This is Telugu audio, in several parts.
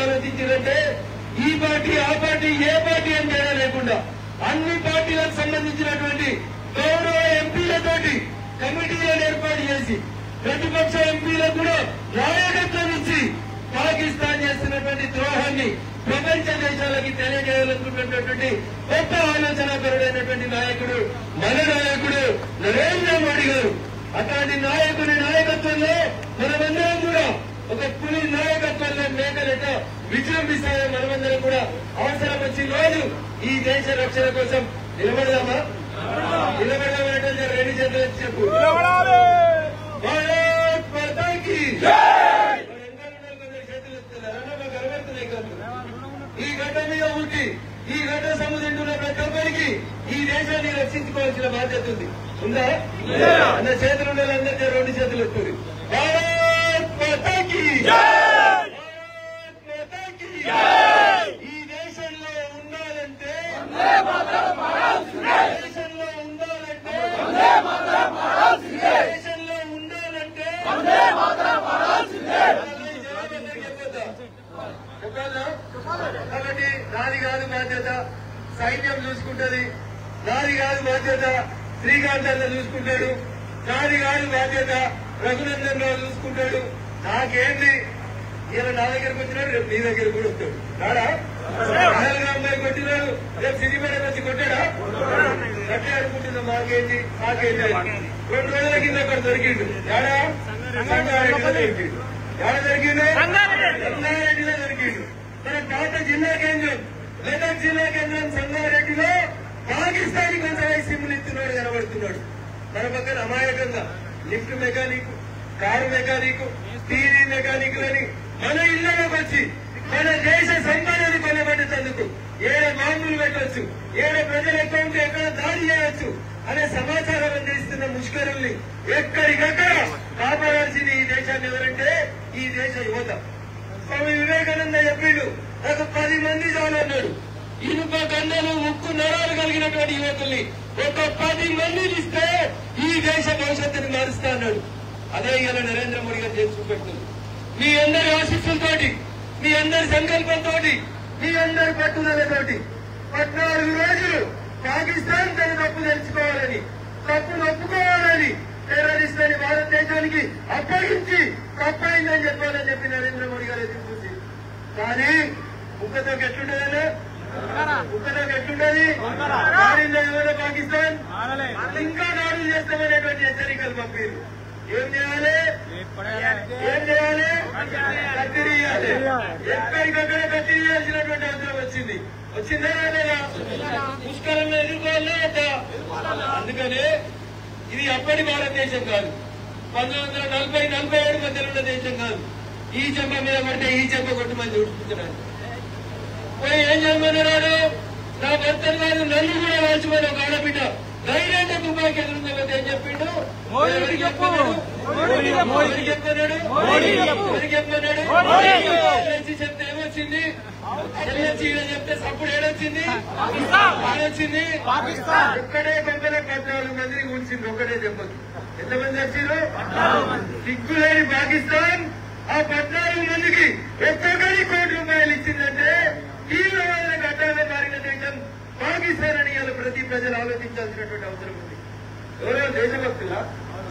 ఆలోచించారంటే ఈ పార్టీ ఆ పార్టీ ఏ పార్టీ అని తేడా లేకుండా అన్ని పార్టీలకు సంబంధించినటువంటి గౌరవ ఎంపీలతోటి కమిటీలను ఏర్పాటు చేసి ప్రతిపక్ష ఎంపీలకు కూడా నాయకత్వం ఇచ్చి పాకిస్తాన్ చేస్తున్నటువంటి ద్రోహాన్ని ప్రపంచ దేశాలకి తెలియజేయాలనుకున్నటువంటి గొప్ప ఆలోచనాపరుడైనటువంటి నాయకుడు మన నాయకుడు నరేంద్ర మోడీ గారు. అట్లాంటి నాయకుడి నాయకత్వంలో మనమందరం కూడా ఒక పులి నాయకత్వంలో మేకలట విజృంభిస్తాయో మనమందరం కూడా అవసరం వచ్చిన రోజు ఈ దేశ రక్షణ కోసం నిలబడదామా? నిలబడదామంటే రెండు చేతులు చెప్పు. భారత్ మాతాకి చేతులు ఎత్తున్నారు, గర్వడుతున్నాయి కాదు. ఈ గడ్డ మీద పుట్టి ఈ గడ్డ సముద్రంలో ప్రతి ఒక్కరికి ఈ దేశాన్ని రక్షించుకోవాల్సిన బాధ్యత ఉంది. ఉందా? అన్న చేతులు ఉండాలందరికీ రెండు చేతులు ఎత్తుంది. భారత్ మాతాకి ఈ దేశంలో ఉండాలంటే దేశంలో ఉండాలంటే దేశంలో ఉండాలంటే కాబట్టి నాది కాదు బాధ్యత సైన్యం చూసుకుంటది, నాది కాదు బాధ్యత శ్రీకాంత్ అన్న చూసుకుంటాడు, నాది కాదు బాధ్యత రఘునందన్ రావు చూసుకుంటాడు. నాకేంటి ఇలా నా దగ్గరకు వచ్చినాడు, రేపు నీ దగ్గర కూడా వస్తాడు. రాడా? అమ్మాయి కొట్టినాడు, రేపు సిద్దిపేటకు వచ్చి కొట్టాడా? గట్టే అనుకుంటున్నా మాకేంటి మాకేంటి. 2 రోజుల కింద అక్కడ దొరికిండు. ఏడా? సంగారెడ్డిలో దొరికిండు. ఏడ దొరికిండు? సంగారెడ్డిలో దొరికిండు. మన పాత జిల్లా కేంద్రం మెదక్ జిల్లా కేంద్రం సంగారెడ్డిలో పాకిస్తానీ కొంచెం సిమ్లు ఇస్తున్నాడు కనబడుతున్నాడు. మన పక్కన అమాయకంగా lift mechanic, car mechanic, TV మెకానిక్లని మన ఇళ్లలోకి వచ్చి మన దేశ సంపదను కొనబెట్టేందుకు ఏడ బాంబులు పెట్టవచ్చు, ఏడ ప్రజల అకౌంట్ ఎక్కడ దాడి చేయవచ్చు అనే సమాచారం అందిస్తున్న ముష్కరుల్ని ఎక్కడికక్కడ కాపాడాల్సింది ఈ దేశాన్ని ఎవరంటే ఈ దేశ యువత. స్వామి వివేకానంద చెప్పిండు, నాకు 10 మంది చాలు అన్నాడు. ఇనుప కన్నెలు ముక్కు నరాలు కలిగినటువంటి యువకుల్ని ఒక 10 మందిని ఇస్తే ఈ దేశ భవిష్యత్తును మారుస్తా అన్నాడు. అదే ఇలా నరేంద్ర మోడీ గారు చేసి చూపెడుతుంది. మీ అందరి ఆశీస్సులతోటి, మీ అందరి సంకల్పంతో, మీ అందరి పట్టుదలతోటి 14 రోజులు పాకిస్తాన్ తన తప్పు తెలుసుకోవాలని, తప్పును ఒప్పుకోవాలని, టెర్రరిస్ట్ అని భారతదేశానికి అప్పగించి తప్పైందని చెప్పాలని చెప్పి నరేంద్ర మోడీ గారు ఎదురు చూసి. కానీ ఉక్కతో ఎట్లుంటదన్నా? ఉక్కతో ఎట్లుంటది? ఏమైనా పాకిస్తాన్ ఇంకా దాడులు చేస్తామనేటువంటి హెచ్చరికలు పంపారు. ఏం చేయాలి? ఏం చేయాలి? కత్తిరియాలి. ఎక్కడికక్కడ కత్తిరియాల్సినటువంటి అవసరం వచ్చింది. వచ్చిందా లేదా? పుష్కరంలో ఎదుర్కోవాలా? అందుకనే ఇది అప్పటి భారతదేశం కాదు, 1940-47 మధ్యలో ఉన్న దేశం కాదు. ఈ చెంప మీద పడితే ఈ చెంప కొట్టుమని చూపించడానికి పోయి ఏం చేయమన్నాడు? నా భర్తను కాదు నన్ను కూడా వాల్చుమని ఒక ఆడబిడ్డ ధైర్యంగా తుపాకి ఎదురుందని ఏం చెప్పిండు? ఎవరికి చెప్పన్నాడు? చెప్తే ఏమొచ్చింది? చెప్తే సప్పుడు ఏడొచ్చింది? ఆడొచ్చింది. ఒక్కడే దెబ్బలో 14 మందిని కూర్చింది. ఒకటే దెబ్బకి ఎంతమంది వచ్చారు? సిగ్గులేని పాకిస్తాన్ ఆ 14 మందికి ఒక్కొక్కరి ₹1 ఇచ్చిందంటే తీవ్రమైన ఘట్టాల్లో మారిన దేశం పాకిస్తాన్ అని ఇలా ప్రతి ప్రజలు ఆలోచించాల్సినటువంటి అవసరం ఉంది. ఎవరో దేశభక్తులా?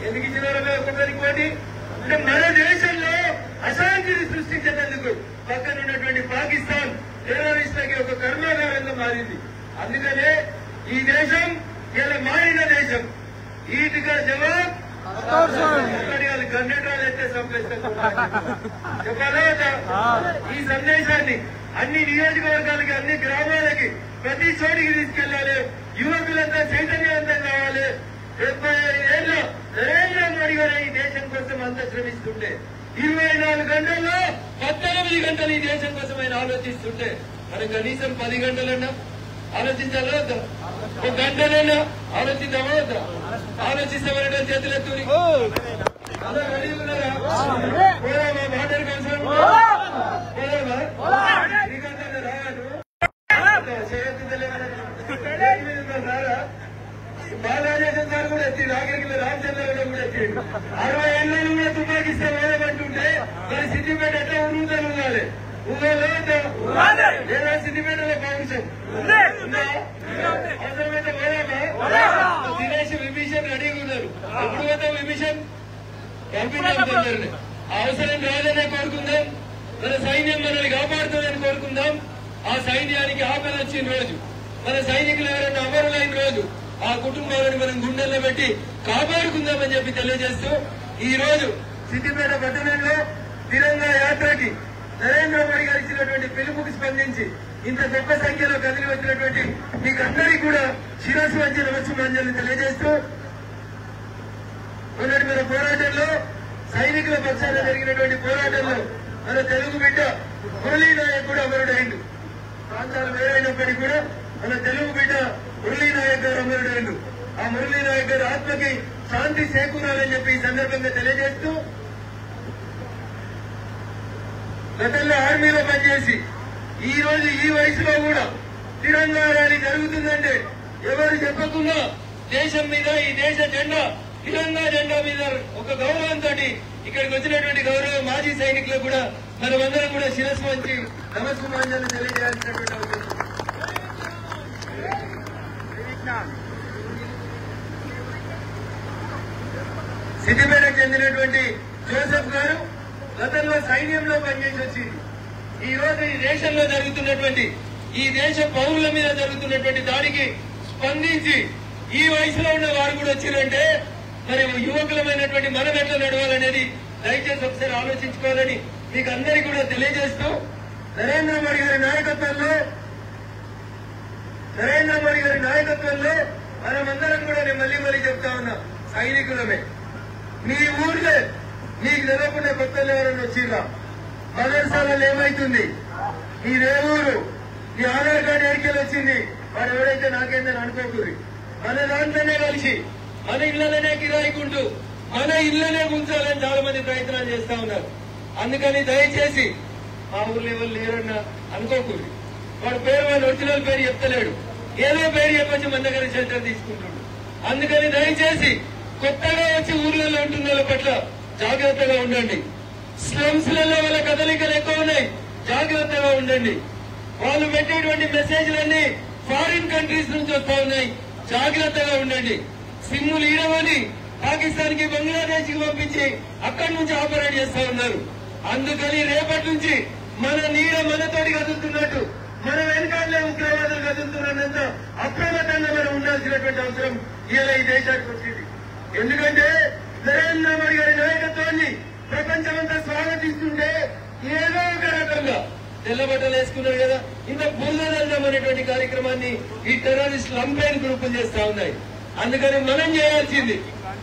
ఎందుకు ఇచ్చినారో ఒక్కొక్కరికి కోటి? అంటే మన దేశంలో అశాంతిని సృష్టించేందుకు పక్కన ఉన్నటువంటి పాకిస్తాన్ టెర్రరిస్టులకి ఒక కర్మాగారంగా మారింది. అందుకనే ఈ దేశం ఇలా మారిన దేశం. ఈటిగా జవాబ్ గండెట్రాలు ఎత్తే చెప్పాలా? ఈ సందేశాన్ని అన్ని నియోజకవర్గాలకి, అన్ని గ్రామాలకి, ప్రతి చోటికి తీసుకెళ్లాలి. యువకులంతా చైతన్యవంతం కావాలి. 75 ఏళ్ళ నరేంద్ర మోడీ గారు ఈ దేశం కోసం అంతా శ్రమిస్తుంటే 24 గంటల్లో 18 గంటలు ఈ దేశం కోసం ఆయన ఆలోచిస్తుంటే మనం కనీసం 10 గంటలన్నా ఆలోచించాలా వద్దా? ఒక గంటనైనా ఆలోచిద్దామా వద్దా? ఆలోచిస్తామనే చేతులెత్తుని అందరూ రెడీ ఉన్నారా? పోదామా? బార్డర్ కన్సర్న్ పోదామా? శ్రీకాంత్ రాగాను రారా? బాలరాజేశ్వర సార్ కూడా ఎత్తి, నాగరికల రామచంద్రరావు కూడా ఎత్తిండు. 60 ఏళ్ళను కూడా తుపాకిస్తే వేయమంటుంటే మరి సిద్దిపేట ఎట్లా ఉరుముతాను ఉండాలి? లేదా సిద్దిపేటలో పౌరుషం అవసరమైతే దినేష్ విభీషణ్ రెడీగా ఉన్నారు. ఎప్పుడు పోతాం విభీషణ్ పంపించాం. అవసరం రాదనే కోరుకుందాం. మన సైన్యం మనల్ని కాపాడుతుందని కోరుకుందాం. ఆ సైన్యానికి ఆపద వచ్చిన రోజు, మన సైనికులు ఎవరైనా అమరులైన రోజు ఆ కుటుంబాలను మనం గుండెల్లో పెట్టి కాపాడుకుందామని చెప్పి తెలియజేస్తూ ఈ రోజు సిద్దిపేట పట్టణంలో తిరంగా యాత్రకి నరేంద్ర మోడీ గారు ఇచ్చినటువంటి పిలుపుకి స్పందించి ఇంత గొప్ప సంఖ్యలో కదిలి వచ్చినటువంటి మీకందరికీ కూడా శిరస్సు వంచి నమస్సుమాంజలి తెలియజేస్తూ మొన్నటి మన పోరాటంలో సైనికుల పక్షాన జరిగినటువంటి పోరాటంలో మన తెలుగు బిడ్డ మురళీ నాయక్ కూడా అమరుడైండు. ప్రాంతాలు వేరైనప్పటికీ కూడా మన తెలుగు బిడ్డ మురళీ నాయక్ గారు అమరుడైండు. ఆ మురళీ నాయక్ గారి ఆత్మకి శాంతి చేకూరాలని చెప్పి ఈ సందర్భంగా తెలియజేస్తూ గతంలో ఆర్మీలో పనిచేసి ఈ రోజు ఈ వయసులో కూడా తిరంగా ర్యాలీ జరుగుతుందంటే ఎవరు చెప్పకుండా దేశం మీద ఈ దేశ జెండా తిరంగా జెండా మీద ఒక గౌరవంతో ఇక్కడికి వచ్చినటువంటి గౌరవ మాజీ సైనికులకు కూడా మనమందరం కూడా శిరస్సు వంచి నమస్సుమాంజలి తెలియజేయాల్సినటువంటి అవసరం. సిద్దిపేటకు చెందినటువంటి జోసెఫ్ గారు గతంలో సైన్యంలో పనిచేసి వచ్చింది. ఈ రోజు ఈ దేశంలో జరుగుతున్నటువంటి ఈ దేశ పౌరుల మీద జరుగుతున్నటువంటి దాడికి స్పందించి ఈ వయసులో ఉన్న వారు కూడా వచ్చిందంటే మరి యువకులమైనటువంటి మనం ఎట్లా నడవాలనేది దయచేసి ఒకసారి ఆలోచించుకోవాలని మీకు అందరికీ కూడా తెలియజేస్తూ నరేంద్ర మోడీ గారి నాయకత్వంలో మనమందరం కూడా నేను మళ్ళీ చెప్తా ఉన్నా సైనికులమే. మీ ఊర్లే మీకు తెలియకుండా కొత్తలు ఎవరైనా వచ్చిందా? మదర్సాలలో ఏమైతుంది? మీదే ఊరు, మీ ఆధార్ కార్డు ఎడికెళ్ళి వచ్చింది, వాడు ఎవరైతే నాకేందని అనుకోకూరి. మన దాంట్లోనే కలిసి మన ఇళ్లలోనే కిరాయికుంటూ మన ఇళ్లనే ఉంచాలని చాలా మంది ప్రయత్నాలు చేస్తా ఉన్నారు. అందుకని దయచేసి మా ఊర్లో ఎవరు లేరన్నా అనుకోకూడదు. వాడు పేరు వాడు ఒరిజినల్ పేరు చెప్తలేడు, ఏదో పేరు చెప్పొచ్చి మన దగ్గర షెల్టర్ తీసుకుంటున్నాడు. అందుకని దయచేసి కొత్తగా వచ్చి ఊర్లలో ఉంటున్న వాళ్ళ పట్ల జాగ్రత్తగా ఉండండి. స్లమ్స్ లలో వాళ్ళ కదలికలు ఎక్కువ ఉన్నాయి, జాగ్రత్తగా ఉండండి. వాళ్ళు పెట్టేటువంటి మెసేజ్లన్నీ ఫారిన్ కంట్రీస్ నుంచి వస్తా ఉన్నాయి, జాగ్రత్తగా ఉండండి. సిమ్ములు ఈడమని పాకిస్తాన్ కి బంగ్లాదేశ్ కి పంపించి అక్కడి నుంచి ఆపరేట్ చేస్తా ఉన్నారు. అందుకని రేపటి నుంచి మన నీడ మనతోటి కదులుతున్నట్టు మన వెనకాలే ఉగ్రవాదులు కదులుతున్నంత అప్రమత్తంగా మనం ఉండాల్సినటువంటి అవసరం ఇలా ఈ దేశానికి వచ్చింది. ఎందుకంటే నరేంద్ర మోడీ గారి నాయకత్వాన్ని ప్రపంచమంతా స్వాగతిస్తుంటే ఏదో ఒక రకంగా తెల్లబట్టలు వేసుకున్నారు కదా, ఇంత బురదల్దాం అనేటువంటి కార్యక్రమాన్ని ఈ టెర్రరిస్టులు లంపైన్ గ్రూపులు చేస్తా ఉన్నాయి. అందుకని మనం చేయాల్సింది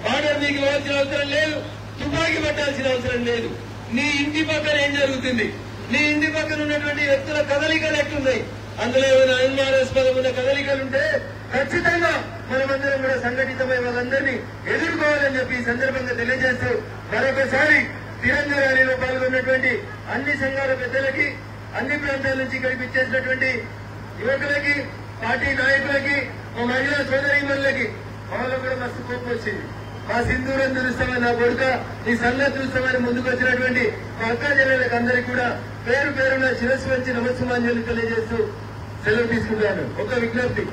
బార్డర్ మీకు ఇవ్వాల్సిన అవసరం లేదు, తుపాకీ పట్టాల్సిన అవసరం లేదు. నీ ఇంటి పక్కన ఏం జరుగుతుంది, నీ ఇంటి పక్కన ఉన్నటువంటి వ్యక్తుల కదలికలు ఎట్లున్నాయి, అందులో ఏమైనా అనుమానాస్పదం ఉన్న కదలికలుంటే ఖచ్చితంగా మనమందరం కూడా సంఘటితమై వాళ్ళందరినీ ఎదుర్కోవాలని చెప్పి ఈ సందర్భంగా తెలియజేస్తూ మరొకసారి తిరంగా ర్యాలీలో పాల్గొన్నటువంటి అన్ని సంఘాల పెద్దలకి, అన్ని ప్రాంతాల నుంచి ఇక్కడికి ఇచ్చేసినటువంటి యువకులకి, పార్టీ నాయకులకి, మా మహిళా సోదరీమణులకి వాళ్ళకు కూడా మస్తు కోపం వచ్చింది. మా సింధూరం చూస్తామని, నా కొడుక నీ సంగతి చూస్తామని ముందుకు వచ్చినటువంటి మా అక్క జనాలకు అందరికీ కూడా పేరు పేరున శిరస్సు వంచి నమస్సుమాంజలి తెలియజేస్తూ సెలవు తీసుకుంటాను. ఒక విజ్ఞప్తి,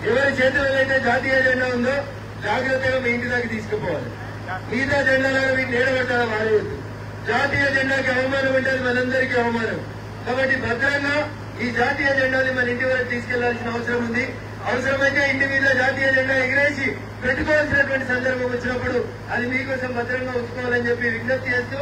ఎవరి చేతిలో అయితే జాతీయ జెండా ఉందో జాగ్రత్తగా మీ ఇంటి దాకా తీసుకుపోవాలి. మిగతా జెండాలను వీటిని ఏడబెట్టాలా వాడవద్దు. జాతీయ జెండాకి అవమానం అంటే అది మనందరికీ అవమానం. కాబట్టి భద్రంగా ఈ జాతీయ జెండాని మన ఇంటి వరకు తీసుకెళ్లాల్సిన అవసరం ఉంది. అవసరమైతే ఇంటి మీద జాతీయ జెండా ఎగిరేసి పెట్టుకోవాల్సినటువంటి సందర్భం వచ్చినప్పుడు అది మీకోసం భద్రంగా ఉంచుకోవాలని చెప్పి విజ్ఞప్తి చేస్తూ